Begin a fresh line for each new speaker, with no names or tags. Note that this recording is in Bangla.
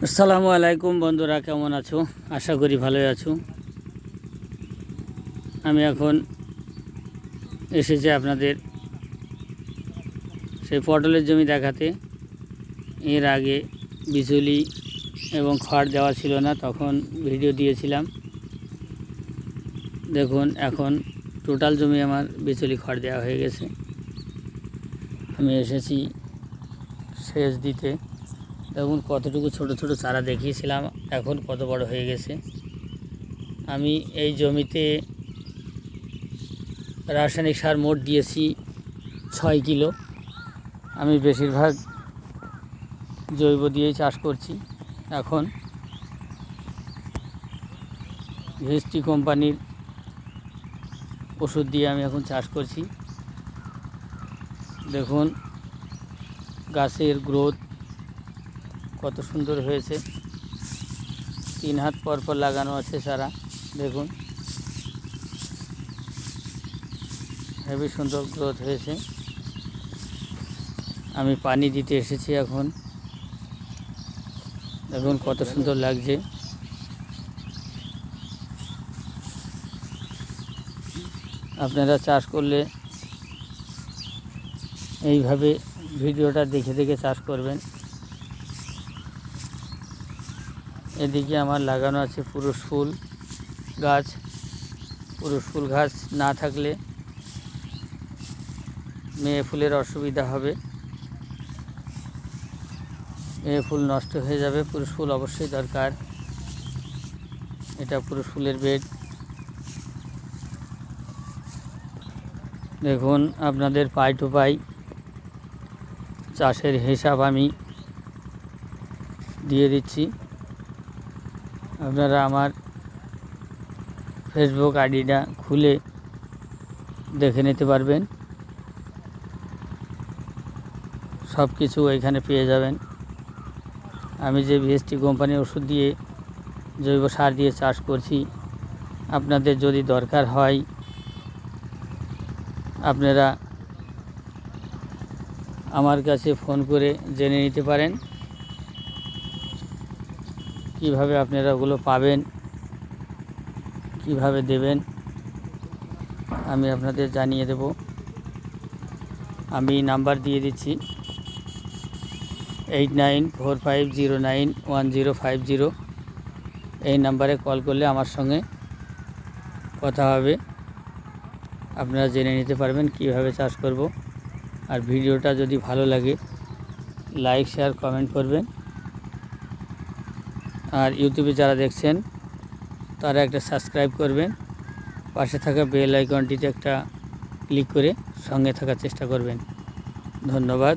আসসালামু আলাইকুম বন্ধুরা, কেমন আছো? আশা করি ভালোই আছো। আমি এখন এসেছি আপনাদের সেই পটলের জমি দেখাতে। এর আগে বিচুলি এবং খড় দেওয়া ছিল না, তখন ভিডিও দিয়েছিলাম। দেখুন এখন টোটাল জমি আমার বিচুলি খড় দেওয়া হয়ে গেছে। আমি এসেছি সেচ দিতে। দেখুন কতটুকু ছোট ছোট চারা দেখিয়েছিলাম, এখন কত বড় হয়ে গেছে। আমি এই জমিতে রাসায়নিক সার মোট দিয়েছি 6 কিলো। আমি বেশিরভাগ জৈব দিয়েই চাষ করছি। এখন ভিএসটি কোম্পানির ওষুধ দিয়ে আমি এখন চাষ করছি। দেখুন গাছের গ্রোথ কত সুন্দর হয়েছে। 3 হাত পর পর লাগানো আছে চারা। দেখুন হেবি সুন্দর গ্রোথ হয়েছে। আমি পানি দিতে এসেছি এখন। দেখুন কত সুন্দর লাগছে। আপনারা চাষ করলে এইভাবে ভিডিওটা দেখে দেখে চাষ করবেন। এদিকে আমার লাগানো আছে পুরুষ ফুল গাছ। পুরুষ ফুল গাছ না থাকলে মেয়ে ফুলের অসুবিধা হবে, মেয়ে ফুল নষ্ট হয়ে যাবে। পুরুষ ফুল অবশ্যই দরকার। এটা পুরুষ ফুলের বেড। দেখুন আপনাদের পাই টু পাই চাষের হিসাব আমি দিয়ে দিচ্ছি। আপনারা আমার ফেসবুক আইডিটা খুলে দেখে নিতে পারবেন। সব কিছু এখানে পেয়ে যাবেন। আমি যে ভিএসটি কোম্পানির ওষুধ দিয়ে জৈব সার দিয়ে চাষ করছি, আপনাদের যদি দরকার হয় আপনারা আমার কাছে ফোন করে জেনে নিতে পারেন কিভাবে আপনারা ওগুলো পাবেন, কিভাবে দেবেন, আমি আপনাদের জানিয়ে দেব। আমি নাম্বার দিয়ে দিচ্ছি 8945091050। এই নাম্বারে কল করলে আমার সঙ্গে কথা হবে। আপনারা জেনে নিতে পারবেন কিভাবে চাষ করব। আর ভিডিওটা যদি ভালো লাগে লাইক শেয়ার কমেন্ট করবেন। আর ইউটিউবে যারা দেখছেন তারা একটা সাবস্ক্রাইব করবেন। পাশে থাকা বেল আইকনটিতে একটা ক্লিক করে সঙ্গে থাকার চেষ্টা করবেন। ধন্যবাদ।